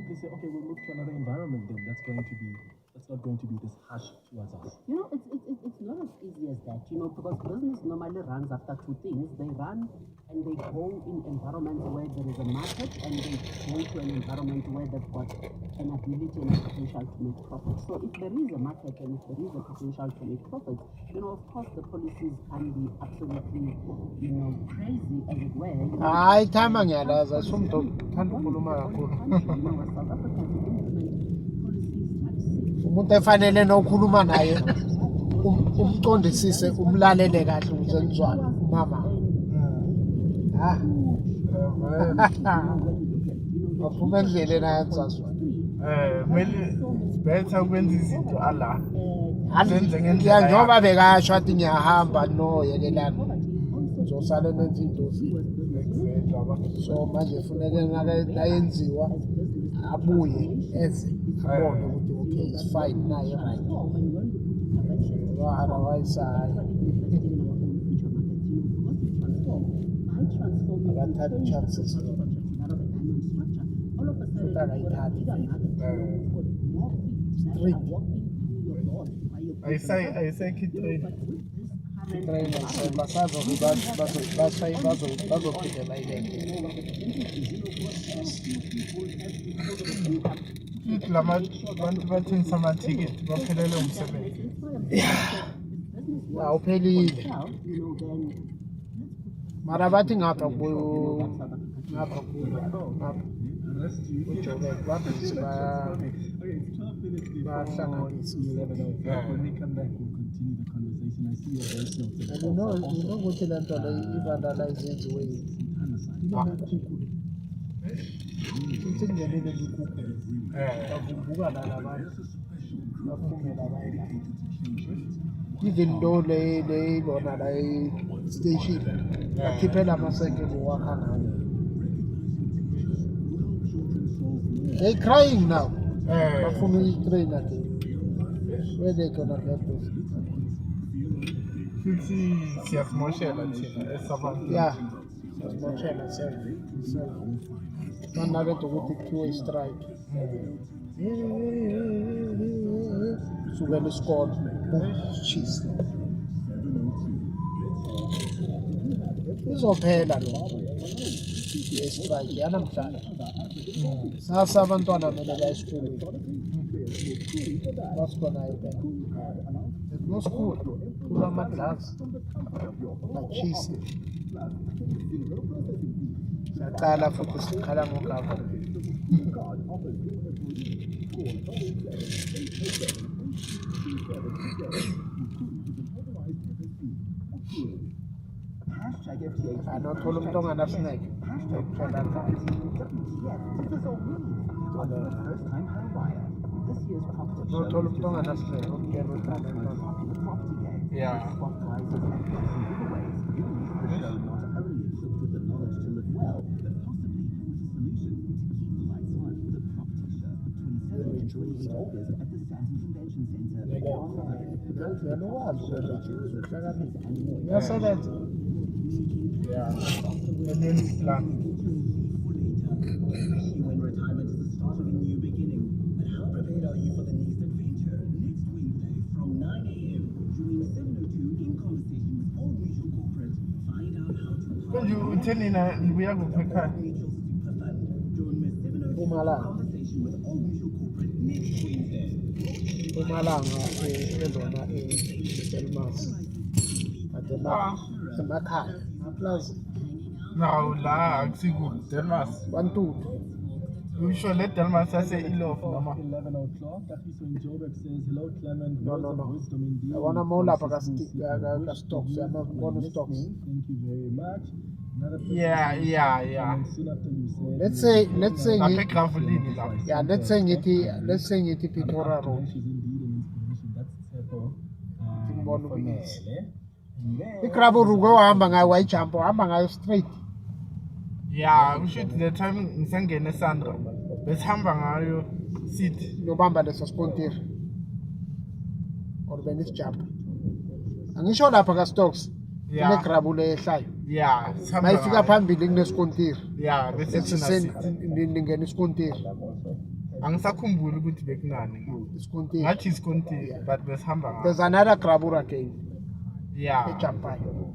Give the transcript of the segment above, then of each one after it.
They say, okay, we'll move to another environment then. That's not going to be this harsh towards us. It's not as easy as that, because business normally runs after two things. They run and they go in environments where there is a market, and they go to an environment where they've got an ability and a potential to make profit. So if there is a market and if there is a potential to make profit, of course the policies can be absolutely, crazy as it were. Hayi thama ngiyalaza somuntu uthanda ukukhuluma kakhulu. Umuntu efanele nokhuluma naye umqondisise umlalele kahle ukuze nizwane mama. Aphuma endleleni ayenzazo. Kumele better ukwenza izinto ala. Azenze ngendlela njengoba bekasho athi ngiyahamba no yekelana. Ngizosala nenza into so manje funeke nayenziwa abuye eze abone ukuthi okay it's fine naye right. Otherwise abathatha chances. I say kid train. Abantu bathenga ama-ticket baphelele umsebenzi. Awuphelile. Mara bathi ngapha ukuthi le nto le i-vandalize yenziwe futhi kungenile likukhu bavumbuka nalabantu baphumela abanye even though le lona la station bakhiphela amaseke ngokwakha ngayo. They crying now. Bafuna i-train again. Where they gonna get this? Futhi siyasimoshela thina esabantu. Yeah, siyasimoshela self. Manakade ukuthi kuthiwe strike. Sukela isikole. Jeez. Izophela lo. Strike yanamhlanje. Sasa abantwana mele baye esikolweni. What's gonna happen? There's no school. Kula maglasi. Bachisi. Saqala futhi sikhala ngogava. Anothola umuntu onganasineke. Anothola umuntu onganasineke ukungena uthatha. Yeah. When retirement is the start of a new beginning. But how prepared are you for the next adventure? Next Wednesday from 9 a.m. during 7:02 in conversation with Old Mutual Corporate. Find out how to Ubuya kuphi ekhaya? During 7:02 conversation with Old Mutual Corporate next Wednesday. Pumalanga elona eDelmas. Adela emakhaya. Plus Now la akusiku Delmas. Bantutu. You sure let Delmas say ilof noma. 11 o'clock. Kafiso Joburg says, hello Clement. No. I wanna mola paka stocks. I'm not going to stocks. Thank you very much. Yeah. Soon after you said, Let's say Let's say ngiti Pitora Road. she's indeed an inspiration. That's Tshepo. Timbolo Famele. Bees. And then, Ikrabo rugo hamba ngayo wayijump hamba ngayo straight. Yeah, we should the time ngisangena Sandra. Besihamba ngayo city. Nobamba leso spontiri. or benisijumper angisho lapha ka-stocks Yeah. kunegrabule ehlayo Yeah. mayifika phambili kunesikontiri Yeah, bese ningena isikontiri angisakhumbuli ukuthi bekunani. isikontiri Ngathi iskonti but besihamba ngayo. there's another grabura again Yeah. ejampayo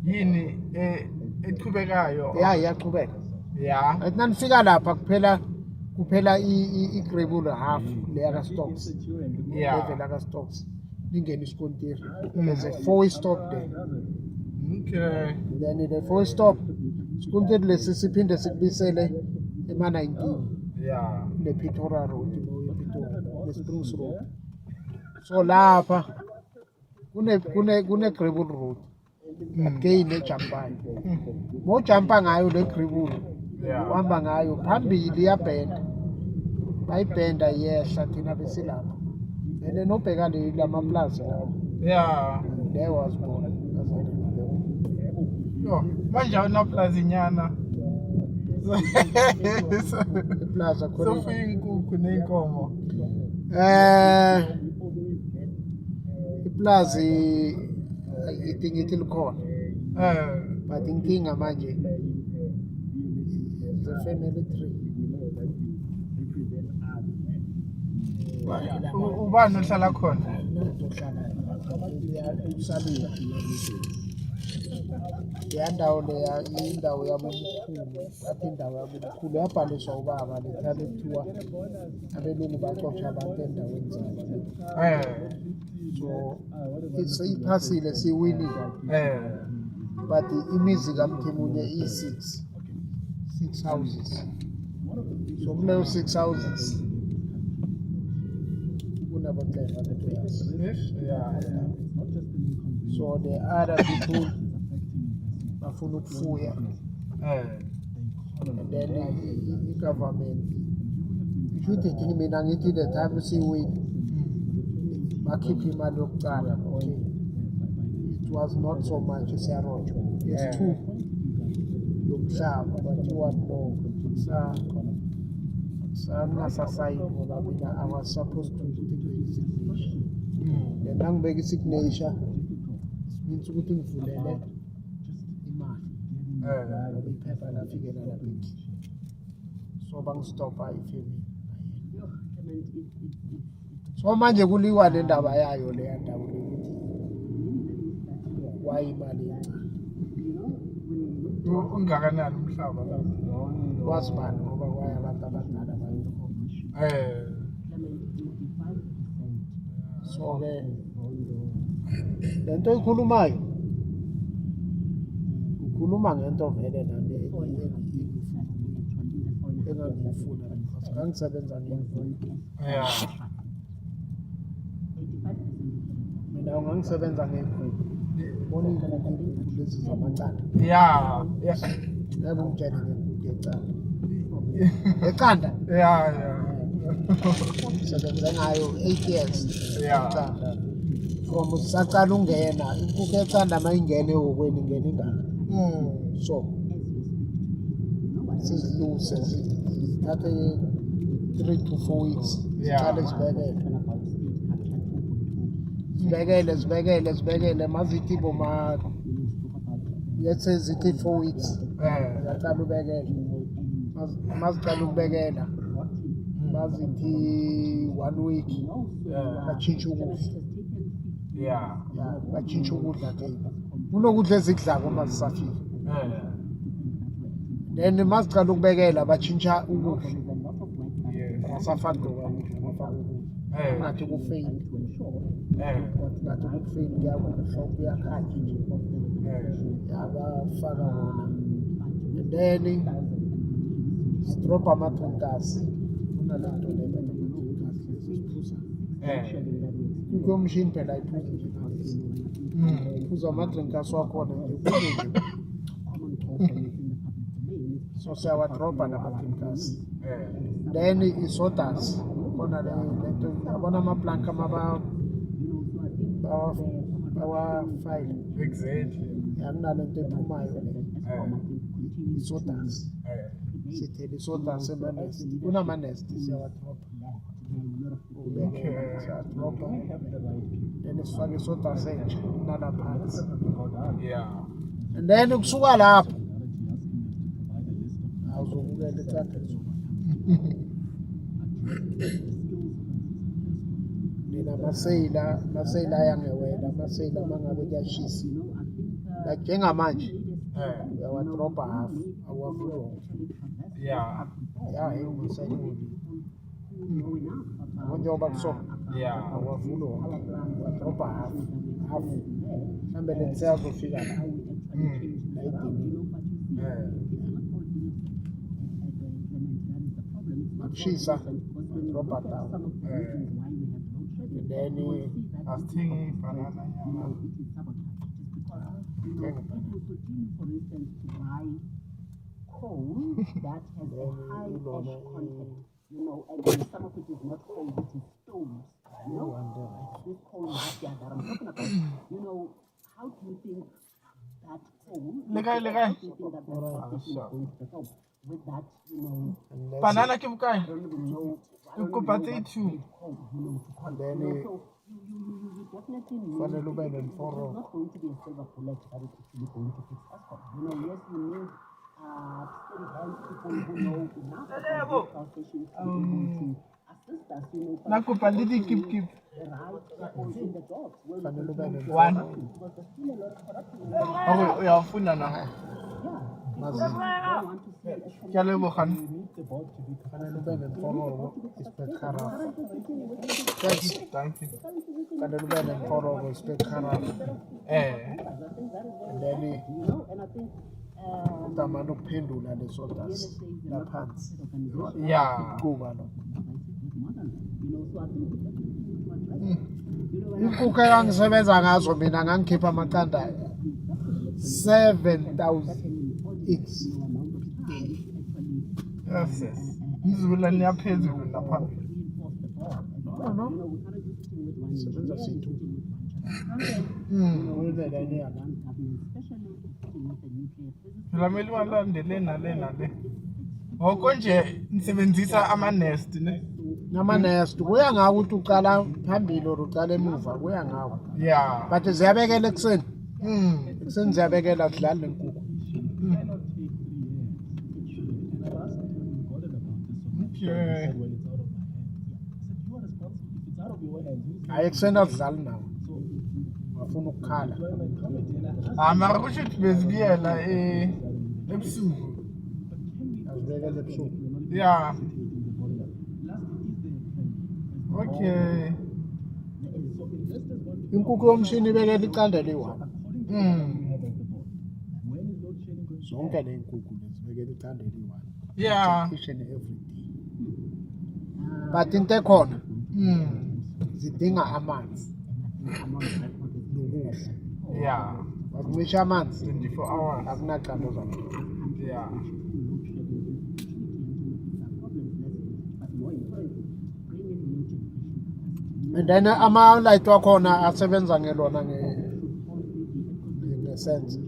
Yini eqhubekayo? iyaqhubeka Yeah. athi nanifika lapha kuphela igrebula half leya ka-stocks Yeah. levela ka-stocks ningena isikontiri there's a 4-way stop there Okay. then the 4-way stop isikontiri lesi siphinde sikubisele ema-19 Yeah. ne-Pretoria Road ePitori ne-Springs Road so lapha kune-gravel road again ejampayo mojampa ngayo le gravel Yeah. uhamba ngayo phambili iyabhenda bayibhenda yehla thina besilapha and nobheka lamaplaza lawo Yeah. there was born Yo, manje awunaplazi nyana. iplaza khona Sofuye inkukhu ney'nkomo. iplazi ithi likhona Eh. but inkinga manje the family tree Ubani ohlala khona? yandawo leya indawo yabo omkhulu lapho indawo yabo omkhulu yabhaliswa ubaba lethale kuthiwa abelungu baxotsha abantu endaweni zabo so iphasile siwinile but imizi kamthemunye iyi-6 houses so kuleyo 6 houses kunabaceba betweyas Yeah. so the other people bafuna ukufuya and then i-government ishuthi thini mina ngithi the time siwini bakhiphe imali yokuqala okay it was not so much siyarojwa it's 2 yomhlaba bathiwa no sangasasayini ngoba mina I was supposed to take i-signature then nangibeka i-signature means ukuthi ngivulele imali ngoba iphepha lafikela lapha endlini so bangistopha ifamily so manje kuliwa nendaba yayo leya ndawo lokuthi why imali encane Ungakanani umhlaba la? wazi bani ngoba kwaye abantu abadala bayokho so ke lento ikhulumayo ukhuluma ngento vele nami engangifuna because ngangisebenza ngemvumo Yeah. mina ngangisebenza ngemvumo bona inkukhu lezi zamacanda Yeah. Yeah. ngabe ungitshele ngenkukhu eqanda Yeah. sebenza ngayo 8 years Yeah. eqanda from saqala ungena inkukhu eqanda mayingene okweni ingena ingane so siziluse zithathe 3 to 4 weeks ziqale zibekele mazithi boma let's say zithi 4 weeks ziyaqala ubekela maziqala ukubekela mazithi 1 week batshintsha ukudla Yeah. batshintsha ukudla ke kunokudla ezikudlako uma zisafika then maziqala ukubekela batshintsha ukudla basafaki lokudla bafaka ukudla ungathi kufeyili ngathi ukufeyili kuyakudla kuyakhathi nje yabafaka wona and then sidrobha ama-drinkers kunalento lento ama-drinkers sisiphuza kukho umshini phela ayiphuzi nje phuza ama-drinkers wakhona nje kuze nje so siyawadrobha nama-drinkers then i-sodas khona lento yabona amaplanka bawafayile Exactly. akunalento ephumayo le i-sodas sithela i-sodas emanesti kunamanesti siyawadrobha kubekela siyadropha then sifake isoda sentsha nalaphansi Yeah. and then kusuka lapho awuzobukela ecade nina maseyila ayangewela amaseyila mangabe kuyashisa like njengamanje uyawadropha half awavuli wonke Yeah. umaseyili njengoba kusona Yeah. awavuli wonke uwadropha half mhlambe lesiyazofika la layidinile akushisa wadropha down and then Asithengi banana nyama. Coal that has a high ash content, and then some of it is not coal, it is stones, this coal mafia that I'm talking about, how do you think that coal, Lekai. how do you think that processing is going to help with that, Banana ke bukae? I don't even know, Kopa tse 2. and then you definitely need, fanele ube it's nemforo not going to be a silver bullet that is actually going to fix Eskom. Yes, you need steady hands, people who know enough about power stations to be able to assist us, but Nakopa le di keep. the right people in the jobs where we fanele can ube do One. because there's still a lot of corruption in the Okay, uyafuna na. yeah. People Mazi. don't want to see Eskom. Ke a lebogang. fanele ube nemforo ispekhara Thank you. fanele ube nemforo ispekhara and then And I think utamane ukuphendula lesodas laphansi Yeah. kuba lo so I think we definitely need to address it. inkukhu engangisebenza ngazo mina ngangikhipha amaqanda 7,000 each Yes. Izula niyaphezulu lapha. no sebenza sithu uyindlela enye yakho Lameli walandele nale. Ngoko nje nisebenzisa ama-nest ne? nama-nest kuya ngawo ukuthi uqala phambili or uqala emuva kuya ngawo Yeah. but ziyabekela ekuseni ekuseni ziyabekela kudlala lenkukhu Okay. hayi ekuseni azidlali nawo bafuna ukukhala Mara kusho ukuthi bezibuyela ebusuku. azibekele ebusuku Yeah. Okay. inkukhu yomshini ibekela iqanda eliyi-1 zonke le nkukhu lezibekela iqanda eliyi-1 Yeah. each and every day but into ekhona zidinga amanzi nokudla Yeah. bakumisha amanzi 24 hours. akunaqanda ozakho Yeah. and then ama-light wakhona asebenza ngelona ngesense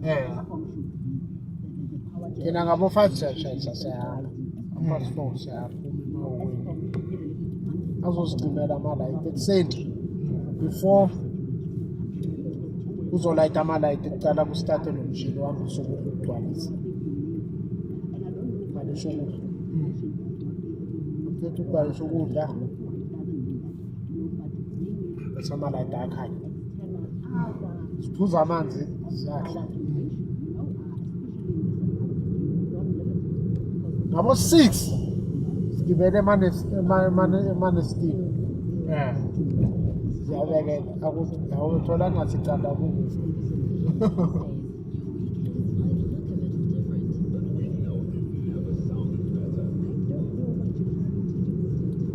Yeah. thina ngabo-5 siyashayisa siyahamba ama-4 siyaphuma emahokweni azozigcimela ama-light ekuseni before kuzolayita ama-light kucala kustate nomshini wahambisa ukudla ukugcwalisa ugcwalisa ukudla uthetha ugcwalisa ukudla bese ama-light ayakhanya siphuza amanzi siyadla ngabo-6 sigibele emanestini Yeah. ziyabekela awuthola ngathi canda kukufa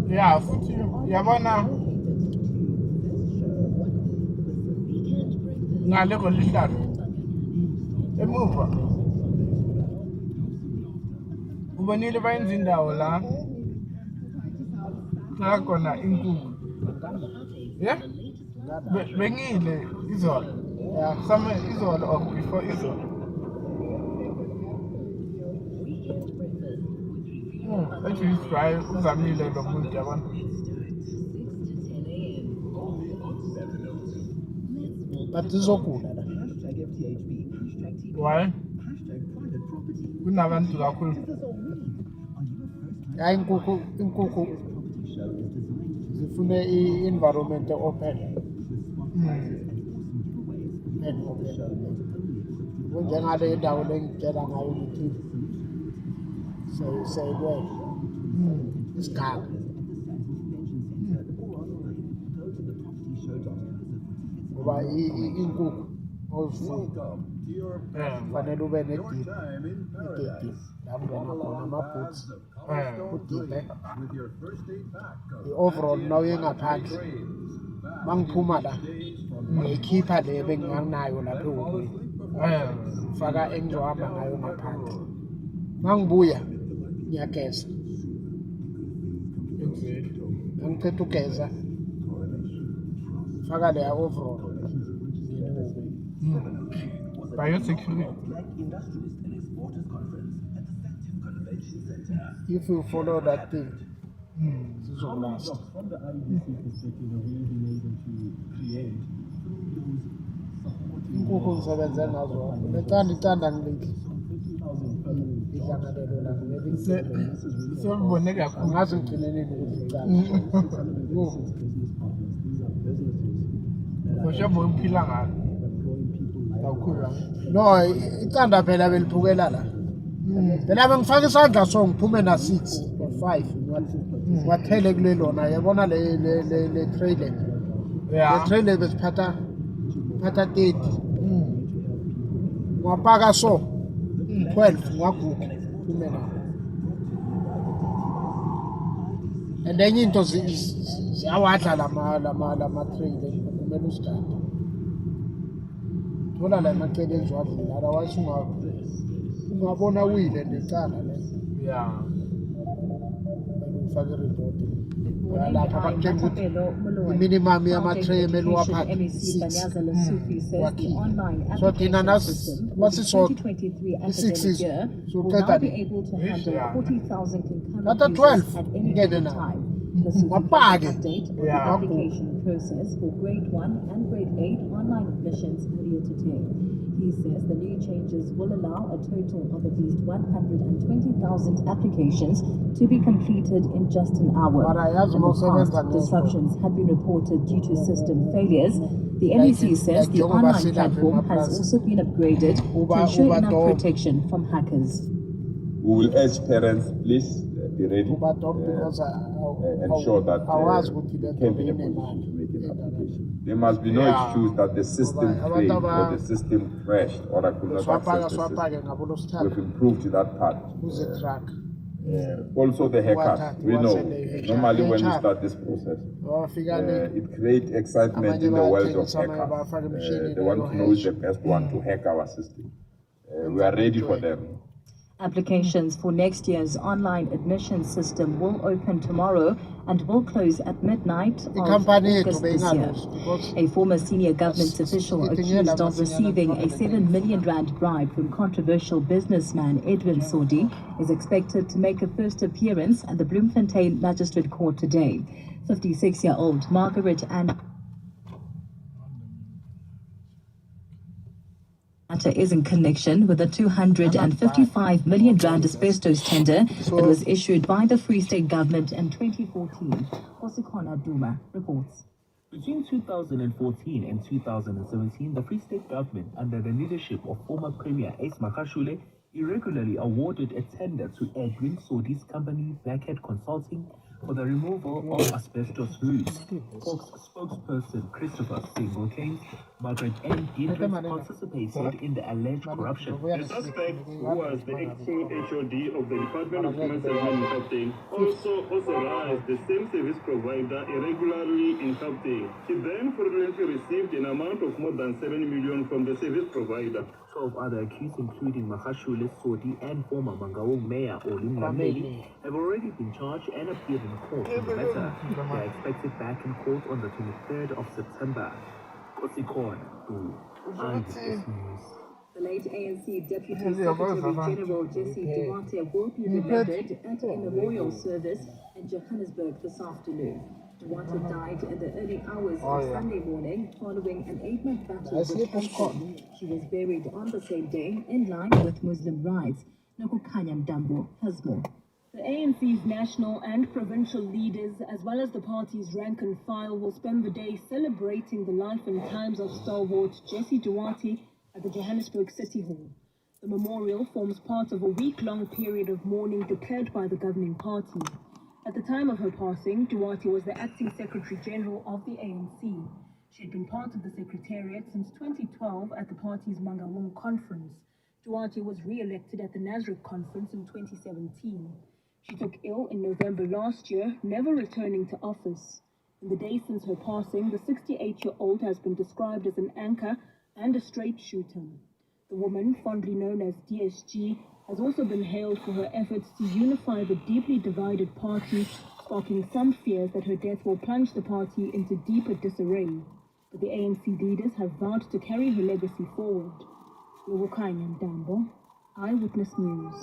Yeah, futhi yabona ngale kwelihlalo emuva ubonile bayenza indawo la khona inkukhu yeah bengile izolo some izolo or before izolo actually try uzamile lo muntu yabona but zizogula la. Hashtag FTHB, hashtag TB, Why? hashtag private property. Kunabantu kakhulu. What does this all mean? Are you a first-time Hayi inkukhu This year's property show is designed to zifune i-environment open. with spot prizes and awesome giveaways. Open, The open, show open. not only equipped with Kunjengale indawo lengitshela ngayo ukuthi seyikwele isigaba. Ngoba inkukhu ozifuya kufanele ube nediphu la kungena khona amabhutsi udiphe i-overall nawuye ngaphandle mangiphuma la ngiyikhipha le benginganayo lapha ehhokweni ngifaka engizohamba ngayo ngaphandle mangibuya ngiyageza mangiceda ugeza faka leya overall Biosecurity. Black Industrialist and Exporters Conference at the Sanctum Convention Center. if you follow that thing sizokulasta. From the IBC perspective, have you been able to create inkukhu ngisebenze ngazo lecanda ngilithi ihlanganelo la Sebone kakhulu. ngazi ngigcineleni ukuthi icanda Ngosho bokuphila ngalo. Kakhulu. no icanda phela beliphukela la phela bengifaka isandla so ngiphume na 6 or 5 wathele kule lona yabona le trailer le Yeah. trailer besiphatha 30 ngwapaka so 12 ngwaguga phume na and enye into ziyawadla lama trailer kumele usigade thola la macele enziwadlula otherwise ungabona wile necala le Yeah. ufake report lapha bakutshela ukuthi iminimum yama-tray emele uwaphathe 6 wakhipha so thina nasisodwa i-6 izo soqeda Kata 12 ngene nawo wapake Yeah. application process for grade 1 and grade 8 online admissions earlier today. He says the new changes will allow a total of at least 120,000 applications to be completed in just an hour. Mara yazi In the mawusebenza past, ngento. disruptions had been reported due to system failures. The NEC says like the njengoba online silapha platform has emapulazini. also been upgraded to Uba ensure enough dom. protection from hackers. We will urge parents, please be ready. ubadom because Ensure that awazi ukuthi le can nto be in a inemali position to make an application. There must be no Yeah. excuse that the system failed or the system crashed or I could not swapaka access the swapake system. ngabo We've losithathu improved that part. uze track Also the hackers. We know normally when we HR. start this process, wafika le it creates excitement Abanye in the world of bayathengisa amanye hackers. bafaka imishini They want to know who's the best one to hack our system. We are ready for them. Applications for next year's online admission system will open tomorrow and will close at midnight of Ikhampani yethu August this year. beyingaluzi because A former senior government official accused of receiving a 7 million rand bribe from controversial businessman Edwin Sodi is expected to make a first appearance at the Bloemfontein Magistrate Court today. 56-year-old Margaret Ann matter is in connection with a 255 million rand asbestos tender that was issued by the Free State government in 2014. Osikona Duma reports. Between 2014 and 2017, the Free State government, under the leadership of former Premier Ace Makashule, irregularly awarded a tender to Edwin Sodi's company, Blackhead Consulting, for the removal of asbestos roofs. Fox spokesperson Christopher Single claims Margaret N. Dietrich participated in the alleged corruption. The suspect, who was the acting HOD of the Department of Human Services in Gauteng, also authorized the same service provider irregularly in Gauteng. He then fraudulently received an amount of more than 7 million from the service provider. 12 other accused, including Makashule Sodi and former Mangaung Mayor Olum Rameli, have already been charged and appeared in court in the matter. They are expected back in court on the 23rd of September. Kosikon to Eyewitness News. The late ANC Deputy Secretary General Jesse Duarte will be remembered at a memorial service in Johannesburg this afternoon. Duarte died in the early hours of Sunday morning following an 8-month battle Nice with little cancer. spot. She was buried on the same day in line with Muslim rites. Nokukhanya Mdambo has more. The ANC's national and provincial leaders, as well as the party's rank and file, will spend the day celebrating the life and times of stalwart Jessie Duarte at the Johannesburg City Hall. The memorial forms part of a week-long period of mourning declared by the governing party. At the time of her passing, Duarte was the acting Secretary General of the ANC. She had been part of the Secretariat since 2012 at the party's Marumo conference. Duarte was re-elected at the Nasrec conference in 2017. She took ill in November last year, never returning to office. In the days since her passing, the 68-year-old has been described as an anchor and a straight shooter. The woman, fondly known as DSG, has also been hailed for her efforts to unify the deeply divided party, sparking some fears that her death will plunge the party into deeper disarray. But the ANC leaders have vowed to carry her legacy forward. Nokukhanya Mdambo, Eyewitness News.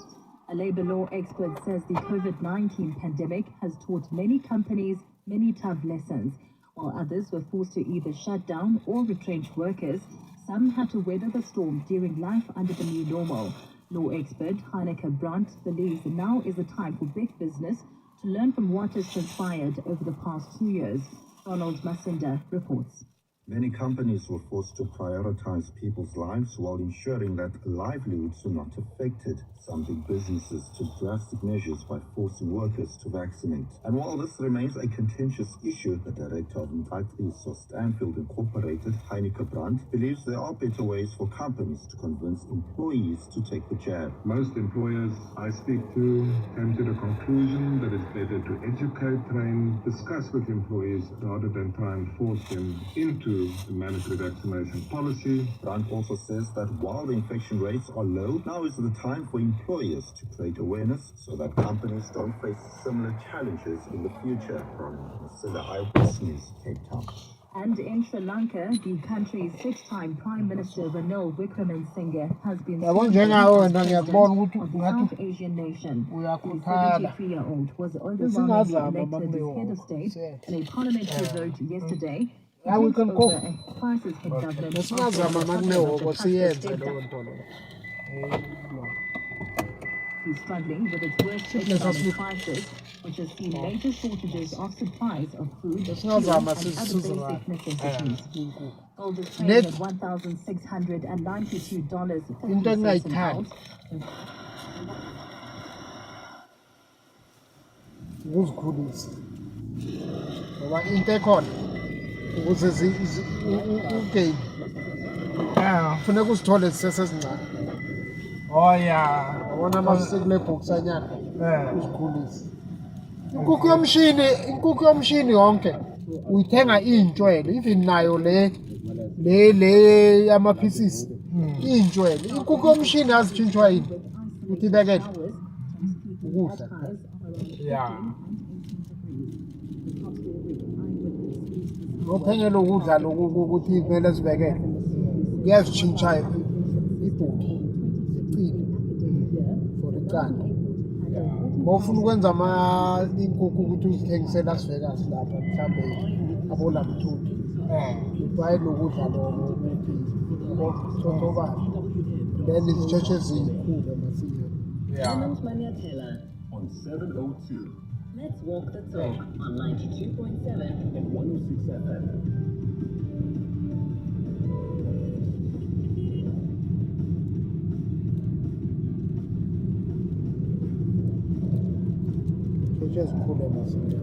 A labor law expert says the COVID-19 pandemic has taught many companies many tough lessons. While others were forced to either shut down or retrench workers, some had to weather the storm during life under the new normal. Law expert Heineke Brandt believes now is the time for big business to learn from what has transpired over the past 2 years. Ronald Masinda reports. Many companies were forced to prioritize people's lives while ensuring that livelihoods were not affected. Some big businesses took drastic measures by forcing workers to vaccinate. And while this remains a contentious issue, the director of Mtatliso Stanfield Incorporated, Heineke Brandt, believes there are better ways for companies to convince employees to take the jab. Most employers I speak to came to the conclusion that it's better to educate, train, discuss with employees rather than try and force them into the mandatory vaccination policy. Brandt also says that while the infection rates are low, now is the time for employers to create awareness so that companies don't face similar challenges in the future. From Mosala, Eyewitness News, Cape Town. And in Sri Lanka, the country's 6-time Prime Minister Ranil Wickremesinghe has been Yabona seen njengawe as wena president ngiyakubona ukuthi of the ungathi South Asian nation. The uyakhuthala. 73-year-old was Besingazama overwhelmingly elected as head of state in a parliamentary vote yesterday. Yeah, we can go. Over a crisis-hit government Besingazama after makunehoko the country siyenze stepped leyo down. nto leyo. Is struggling with its worst economic crisis, which has seen major shortages of supplies of food, fuel, and other basic necessities. Gold is trading at $1,692.50 an ounce. Ukuzikhulisa ngoba into ekhona ukuze ugain kufuneka uzithole zisesezincane. Oh yeah. Yabona masekule bhokisanyana uzikhulisa. Inkukhu yomshini yonke uyithenga iyintshwele, even nayo le yamapieces iyintshwele. Inkukhu yomshini azitshintshwa yini uthi ibekele ukudla. Yeah. Ngophengela ukudla lokhu ukuthi kumele sibekele kuyazitshintsha ibhodi icile for iqanda. Mawufuna ukwenza inkukhu ukuthi uzithengise Las Vegas lapha mhlambe abolamthunzi ubaye lokudla lokho ukuthi then izitshetshe ezikhulu masinya. Clemens Maniatela on 702. Let's walk the talk on 92.7 and 106 FM. Ezikhulu masinya.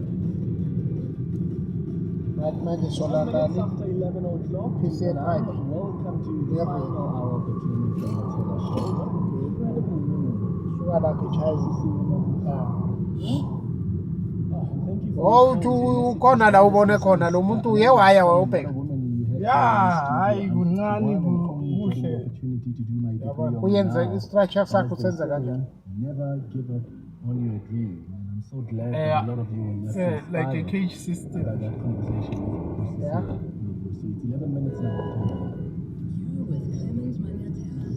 Manje solakali After 11 o'clock, PCN high. welcome to the final hour of the Clemens Maniatela show. Incredible woman. Sugar like a child. Thank you Oh, ukhona la ubone khona lo muntu uye waya wayobheka. Yeah, hayi kuncane kuhle. Uyenze i-structure sakho senza kanjani? Never give up on your dream. And I'm so glad that a lot of you will Yeah, like a cage system. that conversation with Yeah. So it's 11 minutes now. You with Clemens Maniatela.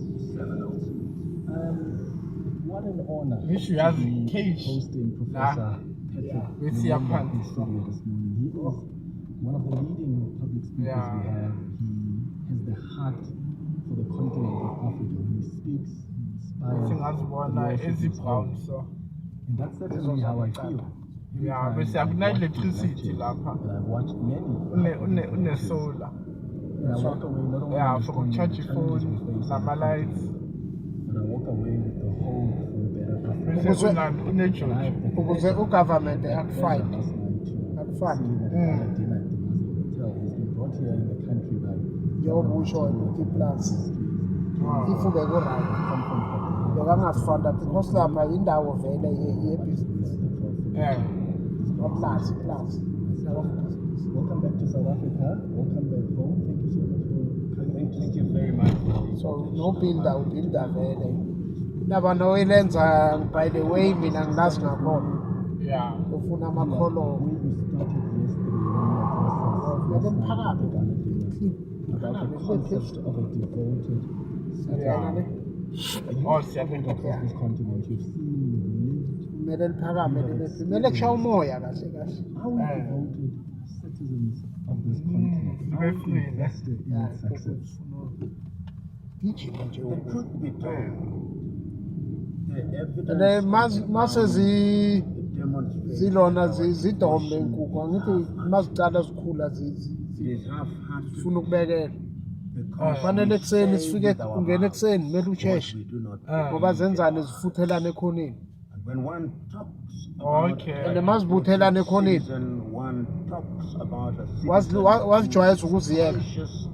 What an honor Wish you had to be cage. hosting Professor With your pants. this morning. He is one of the leading public speakers we have. He has the heart for the continent of Africa. When he speaks, he inspires. And that's certainly how I feel. Yeah, but I've not electricity But I've watched many. solar. And I walk away not only Yeah, for understanding charge the your challenges phone, we face as a my lights. continent, but I walk away with the hope for a better Africa. Ukuze ugovernment akufine. Akufine. Dinner at the Mosala Hotel. He's been brought here in the country by Njengobusho plus. If ubekurayi. Bekangasifunda because lapha indawo vele ye-business. Plus. Welcome back to South Africa. Welcome back home. Thank you so much for coming. Thank you very much. So no builder vele. Laba noyilenza by the way mina ngilazi ngakhona. Yeah. Ufuna amakholo. About the concept of a devoted Seven across this continent. You've seen, kumele liphakame kumele kushaya umoya kahle kahle. How devoted citizens of this continent, how invested in its success. Gijima nje The truth be told, the and evidence mase demonstrates zilona zidombe inkukhu angithi mazicala zikhula zifuna ukubekela. Kufanele ekuseni sifike ungena ekuseni kumele usheshe ngoba zenzani zifuthelana ekhoneni. when one talks about And mazibuthelana ekhoneni one talks about wazijwayeza ukuziyeka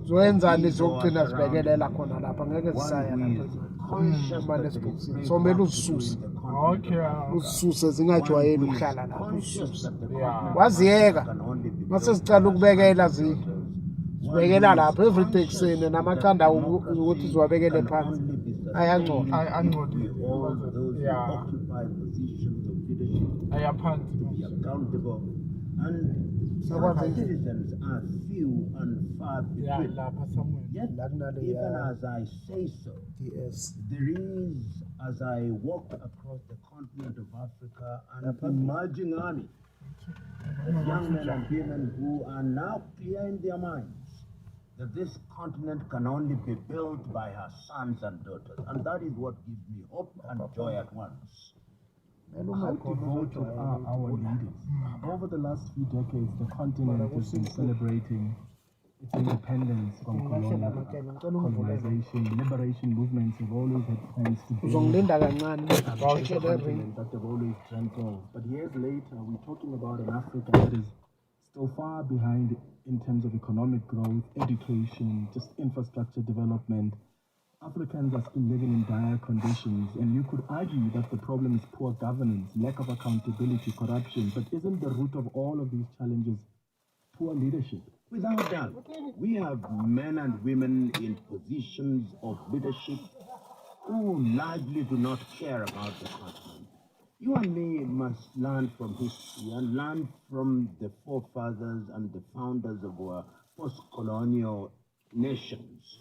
zoyenzani zokugcina zibekelela khona lapha ngeke zisaya lapha kumane sibhukusini so kumele uzisuse uzisuse zingajwayeli ukuhlala lapha uzisuse waziyeka mase zicala ukubekela zibekela lapha everyday ekuseni namaqanda ukuthi ziwabekele phansi ayangcola occupy positions of leadership to be accountable and citizens are few and far between. Yet, even as I say so, there is, as I walk across the continent of Africa, an emerging army of young men and women who are now clear in their minds that this continent can only be built by her sons and daughters. And that is what gives me hope and joy at once. How devoted are our leaders? Over the last few decades, the continent has been celebrating its independence from colonization. Liberation movements have always had plans to build a continent that they've always dreamt of. But years later, we're talking about an Africa that is still far behind in terms of economic growth, education, just infrastructure development. Africans are still living in dire conditions, and you could argue that the problem is poor governance, lack of accountability, corruption. But isn't the root of all of these challenges poor leadership? Without doubt, we have men and women in positions of leadership who largely do not care about the continent. You and me must learn from history and learn from the forefathers and the founders of our post-colonial nations.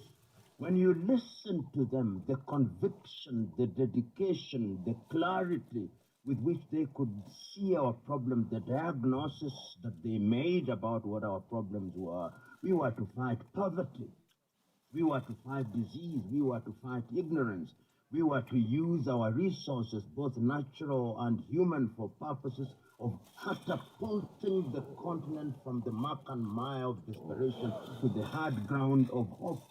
When you listen to them, the conviction, the dedication, the clarity with which they could see our problem, the diagnosis that they made about what our problems were. We were to fight poverty. We were to fight disease. We were to fight ignorance. We were to use our resources, both natural and human, for purposes of catapulting the continent from the muck and mire of desperation to the hard ground of hope.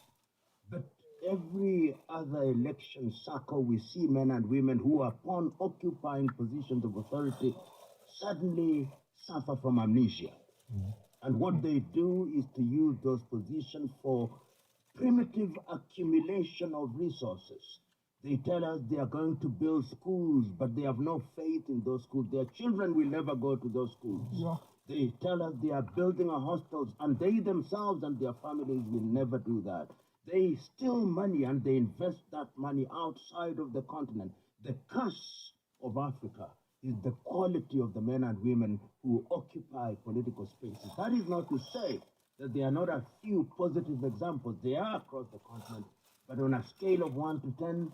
But every other election cycle, we see men and women who, upon occupying positions of authority, suddenly suffer from amnesia. And what they do is to use those positions for primitive accumulation of resources. They tell us they are going to build schools, but they have no faith in those schools. Their children will never go to those schools. They tell us they are building a hostels, and they themselves and their families will never do that. They steal money and they invest that money outside of the continent. The curse of Africa is the quality of the men and women who occupy political spaces. That is not to say that there are not a few positive examples. They are across the continent, but on a scale of 1 to 10,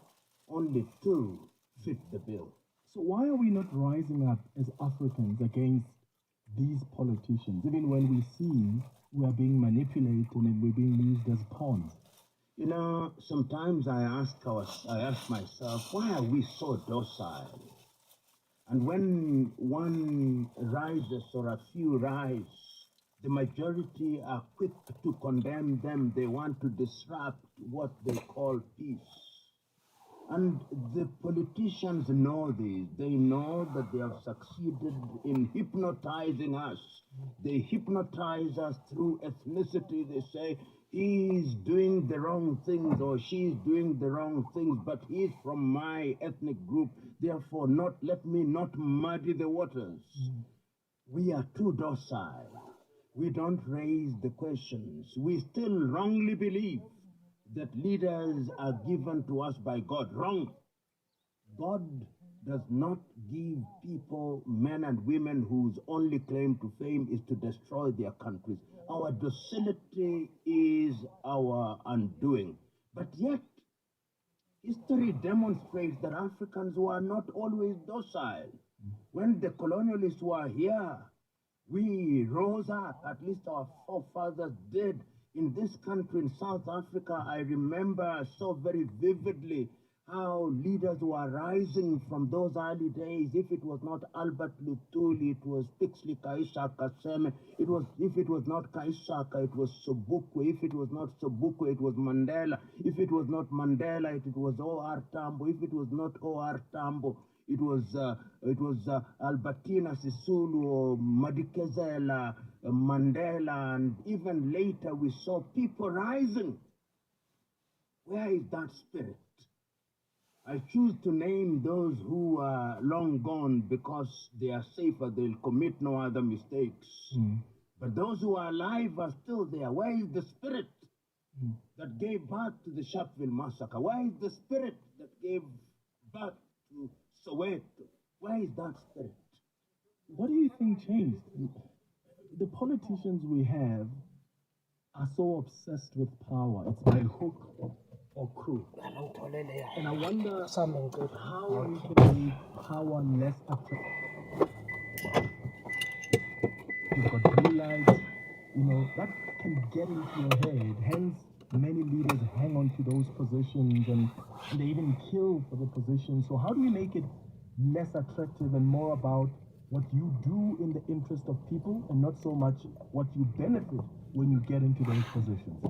only 2 fit the bill. So why are we not rising up as Africans against these politicians, even when we see we are being manipulated and we're being used as pawns? You know, sometimes I ask myself, why are we so docile? And when one rises or a few rise, the majority are quick to condemn them. They want to disrupt what they call peace. And the politicians know this. They know that they have succeeded in hypnotizing us. They hypnotize us through ethnicity. They say, he's doing the wrong things or she's doing the wrong things, but he's from my ethnic group. Therefore, let me not muddy the waters. We are too docile. We don't raise the questions. We still wrongly believe that leaders are given to us by God. Wrong. God does not give people, men and women, whose only claim to fame is to destroy their countries. Our docility is our undoing. But yet, history demonstrates that Africans were not always docile. When the colonialists were here, we rose up, at least our forefathers did. In this country, in South Africa, I remember so very vividly how leaders were rising from those early days. If it was not Albert Lutuli, it was Pixley Kaishaka Seme. If it was not Kaishaka, it was Sobukwe. If it was not Sobukwe, it was Mandela. If it was not Mandela, it was O.R. Tambo. If it was not O.R. Tambo, it was Albertina Sisulu or Madikezela, Mandela, and even later we saw people rising. Where is that spirit? I choose to name those who are long gone because they are safer, they'll commit no other mistakes. But those who are alive are still there. Where is the spirit that gave birth to the Sharpeville massacre? Where is the spirit that gave birth to Soweto? Where is that spirit? What do you think changed? The politicians we have are so obsessed with power. It's by hook or crook. And I wonder how we can make power less attractive. You've got blue lights, that can get into your head. Hence, many leaders hang on to those positions and they even kill for the position. So how do we make it less attractive and more about what you do in the interest of people and not so much what you benefit when you get into those positions?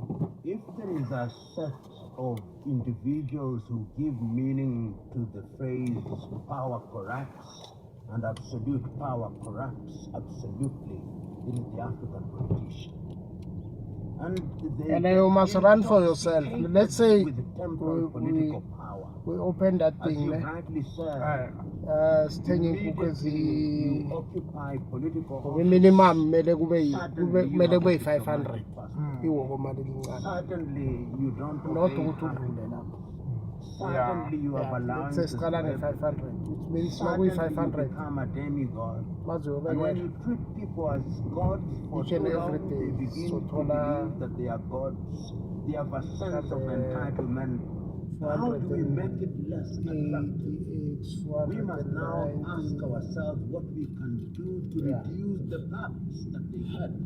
If there is a set of individuals who give meaning to the phrase power corrupts and absolute power corrupts, absolutely, it is the African politician. And you must run for yourself. Let's say we open that thing. Minimum mele kube 500. Certainly you don't not certainly you have allowed let's say 500, which means we 500 become a demigod. And when you treat people as gods for each and too long, every day, they begin to believe that they are gods. They have a sense of entitlement. How do we make it less attractive? We must now ask ourselves what we can do to reduce the perks that they had.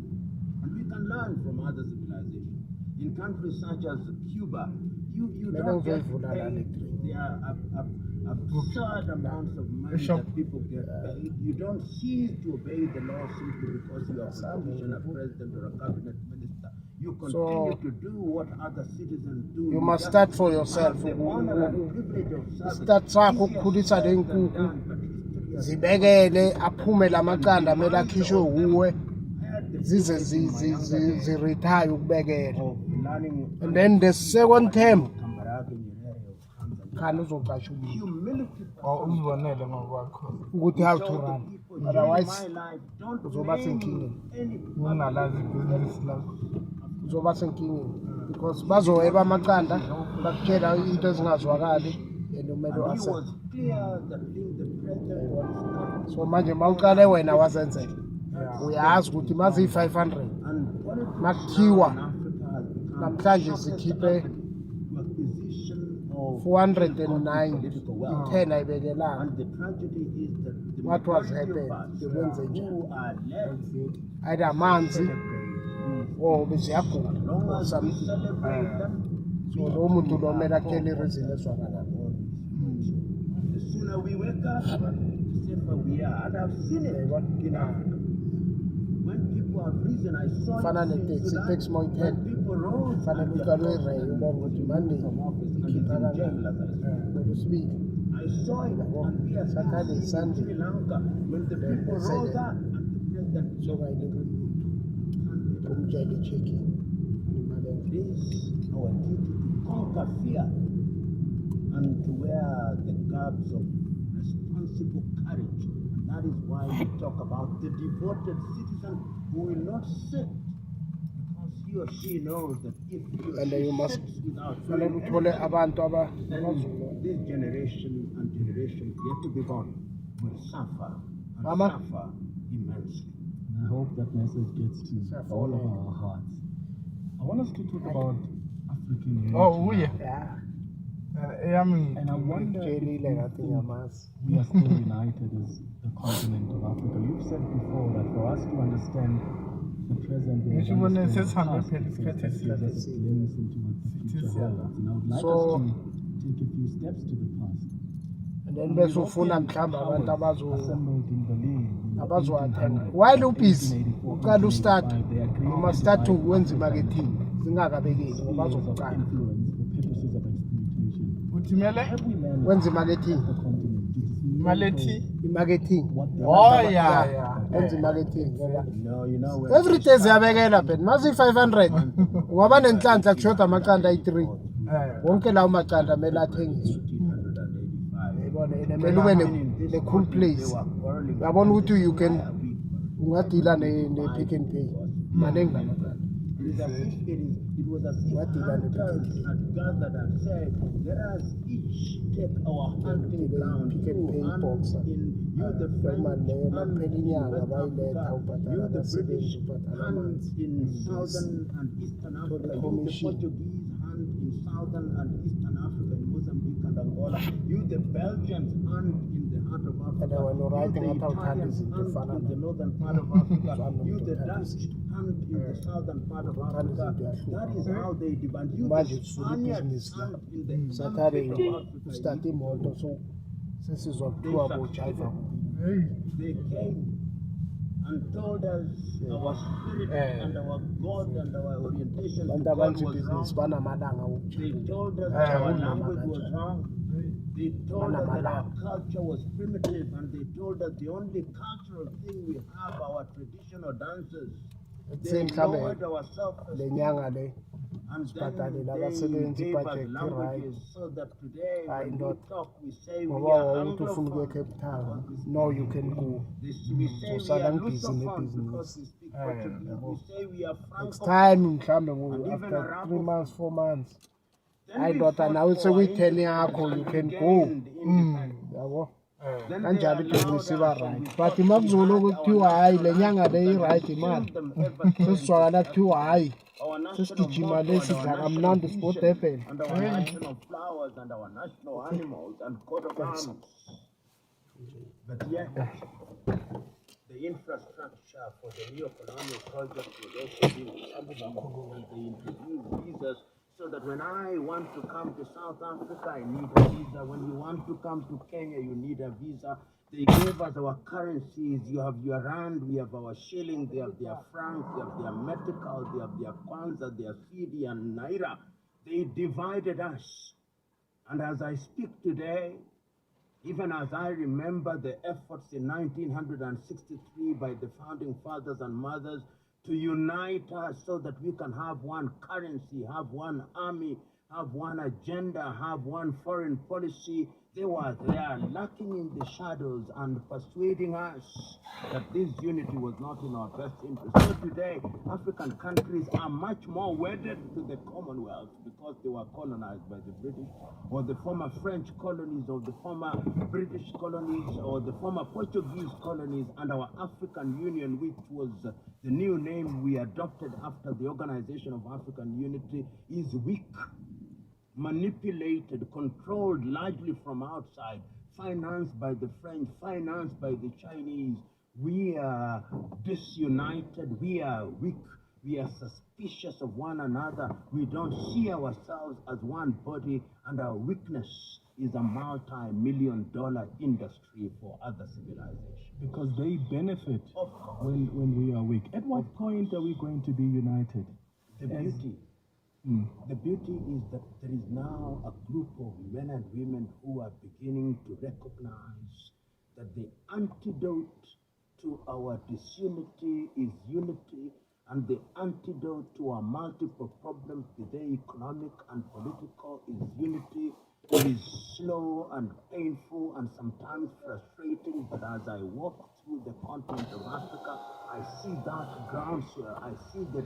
And we can learn from other civilizations. In countries such as Cuba, you don't get paid. There are absurd amounts of money that people get paid. You don't cease to obey the law simply because you are a commissioner, a president, or a cabinet minister. You continue to do what other citizens do. You must start for yourself. Start sakho ukukhulisa le nkukhu zibekele aphume lamaqanda mele akhishwe uwe zize ziretire ukubekela. And then the second term khani uzoqasha ukuthi how to run, otherwise uzoba senkingeni. Uzoba senkingeni because bazoheba amaqanda bakutshela into ezingazwakali and umele uaccept. So manje mawuqale wena wazenzela uyazi ukuthi mazi 500 makuthiwa namhlanje sikhiphe 409 political wealth. 10 ayibekelanga. And the tragedy is that the What was majority of happened? us The ones that who are left either amanzi or beziyagula as long or as we something. celebrate them, So lo muntu lo mele akhele ireason ezwakalayo. the sooner we wake up, the safer we are. And I've seen it in Africa. When people have risen, I saw Fana it in neteksi Sudan, iteksi when moyithenga people rose fanele and uqale they uyireyi ubone ukuthi Monday ikhipha kanjani. Ngolwesibili I saw it and we are Saturday, seeing in Sunday. Sri Lanka when the people rose up and the president so kayileka kumtshela icheki It is our duty to conquer fear and to wear the garbs of responsible courage. And that is why we talk about the devoted citizen who will not sit because he or she knows that if he or and you she must sits without fanele doing uthole anything, abantu then abazulu. this generation and generations yet to be born will suffer and Mama. suffer immensely. And I hope that message gets to all of our hearts. I want us to talk about African unity. Oh, yeah. Yeah. And I wonder if Jelly you like I think think I'm ass. we are still united as the continent of Africa. You've said before that for us to understand the present, we Ngisho must ubone understand the sesihambe past, phela because isikhathi that gives us a esithile. glimpse into what the future Sithi holds. And I would like So- us to take a few steps to the past. And then bese ufuna mhlamba abantu Assembled in Berlin in the abazowathenga 1800s, while ubusy 1884, uqala ustart 1885, they agreed noma to start divide ukwenza Africa imarketing zingakabekeli ngoba spheres of bazokuqala influence for purposes of exploitation. Uthi mele Every man wenza imarketing of the continent did his malethi. imarketing Oh yeah. wenza imarketing ngoba No, you know when every day ziyabekela phela mase 500 ngoba nenhlanhla kushoda amaqanda ayi3 wonke lawo maqanda mele athengiswe yabona mele ube ne-cool place uyabona ukuthi you can ungadila ne-pick and pay maningi lamaqanda It was as if hunters had gathered and said, let us each take our hunting ground. You hunt in, you the French hunt in West Africa, you the British hunt in Southern and Eastern Africa, you the Portuguese hunt in Southern and Eastern Africa, in Mozambique and Angola, you the Belgians hunt in the heart of Africa, you the Italians hunt in the northern part of Africa, you the Dutch hunt in the southern part of Africa. That is how they demand. You the Spaniards hunt in the Saturday Africa of Africa. start imoto so sesizwa kuthiwa bojayiva They came and told us our spirit and our God and our orientation to abantu God abenza was ibhizinisi wrong. banamalanga They told us that our language was wrong. They told us that our culture was primitive, and they told us the only cultural thing we have our traditional dances. They lowered our le self-esteem, nyanga le and sibhadalele then abasebenzi they gave us ibhajethi right languages so that today Hayi when we ndoda talk we say we ngoba are wawuthi ufuna ukuya Anglophone. eCape Town no you can go We say we Uzosala are ngibhizi Lusophone because nebhizinisi we speak Portuguese. We say we are next Francophone. time mhlawumbe And even after Arabic. 3 months 4 months Then hayi we ndoda fought nawe for sekuyi-10 independence yakho you and can we go gained independence. yabo Then kanjalo they ibhizinisi allowed iba us, and right we but thought we makuzolo had kuthiwa our hayi le national nyanga le anthem, but i-right we imali killed them ever since. sesizwakala kuthiwa hayi Our national sesigijima motto le and sidla our national kamnandi sport vision FM and our national flowers and our national animals and coat of arms. But yet, the infrastructure for the neo-colonial project was also being established, and they introduced visas so that when I want to come to South Africa, I need a visa. When you want to come to Kenya, you need a visa. They gave us our currencies. You have your rand, we have our shilling, they have their francs, they have their metical, they have their kwanza, their cedi and naira. They divided us. And as I speak today, even as I remember the efforts in 1963 by the founding fathers and mothers to unite us so that we can have one currency, have one army, have one agenda, have one foreign policy, they were there lurking in the shadows and persuading us that this unity was not in our best interest. So today, African countries are much more wedded to the Commonwealth because they were colonized by the British, or the former French colonies, or the former British colonies, or the former Portuguese colonies, and our African Union, which was the new name we adopted after the Organization of African Unity, is weak. manipulated, controlled largely from outside, financed by the French, financed by the Chinese. We are disunited, we are weak, we are suspicious of one another, we don't see ourselves as one body, and our weakness is a multi-million-dollar industry for other civilizations. Because they benefit Of course. when we are weak. At what point are we going to be united? The beauty is that there is now a group of men and women who are beginning to recognize that the antidote to our disunity is unity, and the antidote to our multiple problems, be they economic and political, is unity. It is slow and painful and sometimes frustrating, but as I walk through the continent of Africa, I see that groundswell, I see the